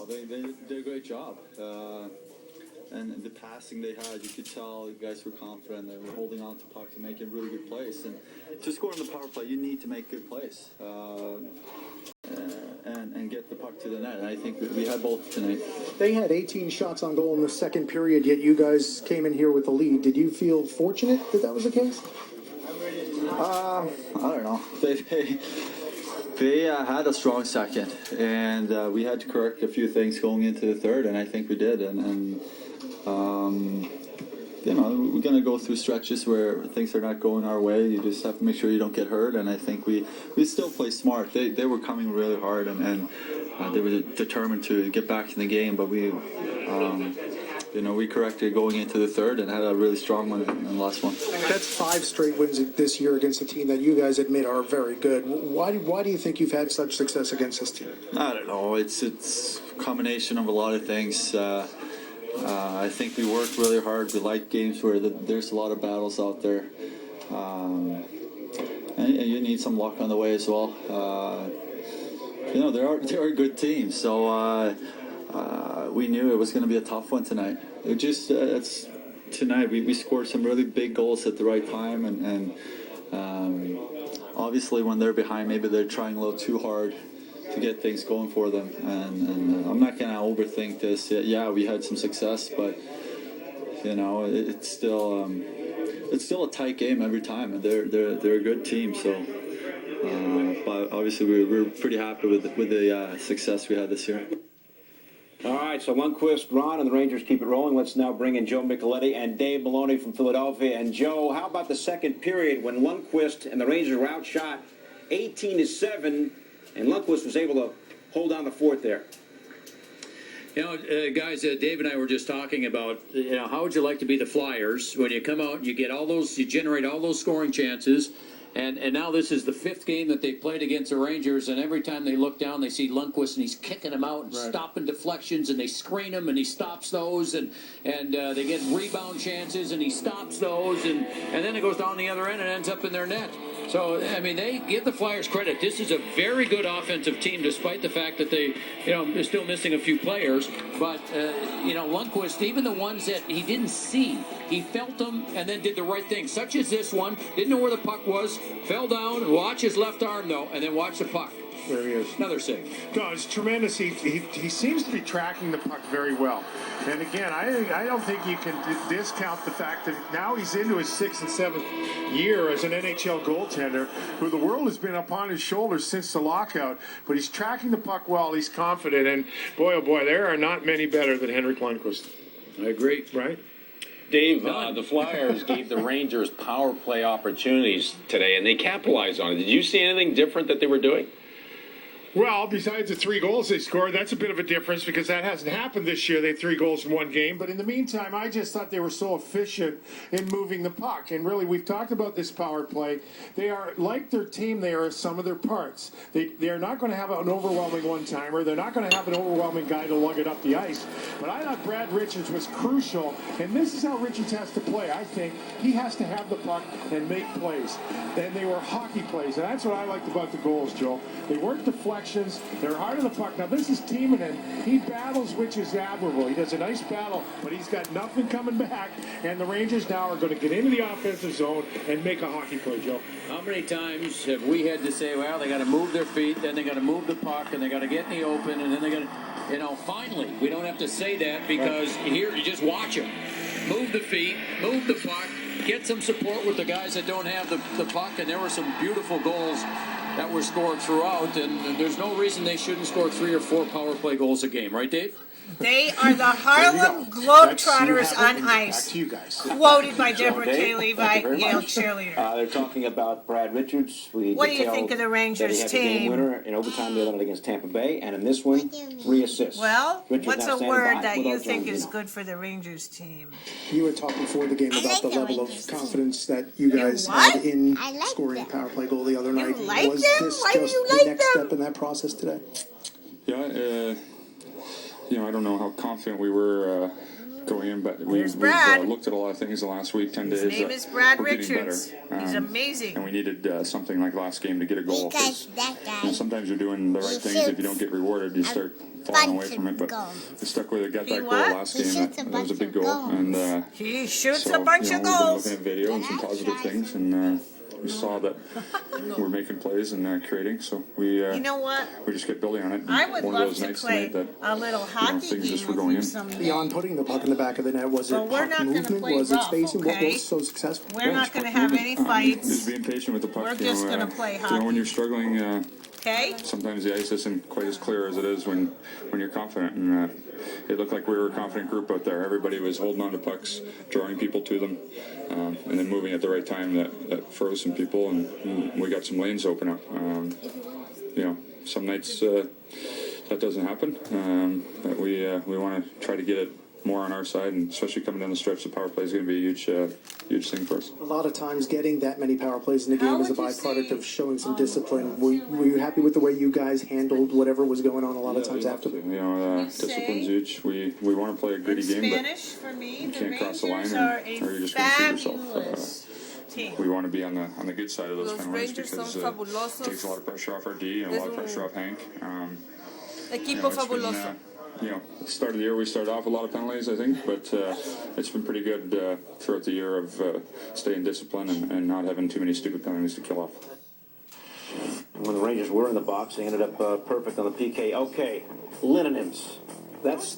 No, they did a great job. And the passing they had, you could tell the guys were confident. They were holding on to pucks and making really good plays. And to score on the power play, you need to make good plays and get the puck to the net. And I think we had both tonight. They had 18 shots on goal in the second period, yet you guys came in here with the lead. Did you feel fortunate that was the case? I don't know. They had a strong second, and we had to correct a few things going into the third, and I think we did. And you know, we're going to go through stretches where things are not going our way. You just have to make sure you don't get hurt, and I think we still play smart. They were coming really hard, and they were determined to get back in the game, but we corrected going into the third and had a really strong one in the last one. That's 5 straight wins this year against a team that you guys admit are very good. Why do you think you've had such success against this team? I don't know. It's a combination of a lot of things. I think we work really hard. We like games where there's a lot of battles out there. And you need some luck on the way as well. They are good teams, so we knew it was going to be a tough one tonight. Tonight we scored some really big goals at the right time, and obviously when they're behind, maybe they're trying a little too hard to get things going for them. And I'm not going to overthink this. Yeah, we had some success, but it's still a tight game every time, and they're a good team. So, but obviously we're pretty happy with the success we had this year. All right, so Lundqvist, Ron, and the Rangers keep it rolling. Let's now bring in Joe Micheletti and Dave Maloney from Philadelphia. And Joe, how about the second period when Lundqvist and the Rangers were outshot 18-7, and Lundqvist was able to hold down the fort there? Guys, Dave and I were just talking about, how would you like to be the Flyers when you come out and you get you generate all those scoring chances. And now this is the 5th game that they played against the Rangers, and every time they look down, they see Lundqvist, and he's kicking them out and stopping deflections, and they screen him, and he stops those, and they get rebound chances, and he stops those, and then it goes down the other end and ends up in their net. So, I mean, they give the Flyers credit. This is a very good offensive team, despite the fact that they're still missing a few players. But, Lundqvist, even the ones that he didn't see, he felt them and then did the right thing, such as this one. Didn't know where the puck was, fell down, watch his left arm, though, and then watch the puck. There he is. Another save. No, it's tremendous. He seems to be tracking the puck very well. And again, I don't think you can discount the fact that now he's into his 6th and 7th year as an NHL goaltender, who the world has been upon his shoulders since the lockout. But he's tracking the puck well. He's confident. And boy, oh boy, there are not many better than Henrik Lundqvist. I agree. Right? Dave, the Flyers gave the Rangers power play opportunities today, and they capitalized on it. Did you see anything different that they were doing? Well, besides the 3 goals they scored, that's a bit of a difference because that hasn't happened this year. They had 3 goals in 1 game. But in the meantime, I just thought they were so efficient in moving the puck. And really, we've talked about this power play. They are, like their team, they are some of their parts. They are not going to have an overwhelming one-timer. They're not going to have an overwhelming guy to lug it up the ice. But I thought Brad Richards was crucial. And this is how Richards has to play, I think. He has to have the puck and make plays. And they were hockey plays. And that's what I liked about the goals, Joe. They weren't deflections. They're hard on the puck. Now, this is Timonen. He battles, which is admirable. He does a nice battle, but he's got nothing coming back. And the Rangers now are going to get into the offensive zone and make a hockey play, Joe. How many times have we had to say, well, they got to move their feet, then they got to move the puck, and they got to get in the open, and then they got to, finally, we don't have to say that because here, you just watch them. Move the feet, move the puck, get some support with the guys that don't have the puck, and there were some beautiful goals that were scored throughout, and there's no reason they shouldn't score 3 or 4 power play goals a game, right, Dave? They are the Harlem Globetrotters on ice. Back to you guys. Quoted by Debra Kay Levi Get, cheerleader. They're talking about Brad Richards. What do you think of the Rangers team? He had the game winner in overtime the other night against Tampa Bay, and in this one, 3 assists. Well, Richards what's now a standing word by that you without think John is Gino. good for the Rangers team? You were talking before the game I about like the the level of Rangers. confidence that you guys what? had in I like scoring a them. power play goal the other night. like Was them? this Why do just you the like next them? step in that process today? Yeah, I don't know how confident we were going in, but we've Brad. looked at a lot of things the last week, 10 days. His name is Brad we're getting Richards. better. He's amazing. And we needed something like last game to get a goal. Because that guy. Sometimes you're doing the right things. If you don't get rewarded, you start falling away from it. But we stuck with it, got that goal last game. That was a big goal. And He shoots so, a bunch of we've been goals. looking at video and some positive things, and we saw that we're making plays and creating. So we You know what? we just kept building on it. And I would one of love those to nights play tonight a little hockey things just game were with going you in. someday. Beyond putting the puck in the back of the net, was it But we're puck not gonna movement? play Was it rough, spacing? What okay? was so successful? We're not going to have any Just fights. being patient with the puck. We're just gonna play You know, when hockey. you're struggling, Okay? sometimes the ice isn't quite as clear as it is when you're confident. And it looked like we were a confident group out there. Everybody was holding on to pucks, drawing people to them, and then moving at the right time. That froze some people, and we got some lanes open up. You know, some nights that doesn't happen. But we want to try to get it more on our side, and especially coming down the stretch, the power play is going to be a huge thing for us. A lot of times getting that many power plays in the game is a would you byproduct say- of showing some discipline. Were you happy with the way you guys handled whatever was going on a lot of times You after? have to. You know, You say- discipline's huge. We want to play a In gritty game, but Spanish, for me, you the can't cross the line, Rangers or are you're a just going to shoot yourself. fabulous team. We want to be on the good side of those Los penalties Rangers son because it fabulosos. takes a lot of pressure off our D and a lot of pressure off Hank. Equipo It's been, fabuloso. Start of the year we started off with a lot of penalties, I think, but it's been pretty good throughout the year of staying disciplined and not having too many stupid penalties to kill off. When the Rangers were in the box, they ended up perfect on the PK. Okay, Linonyms. That's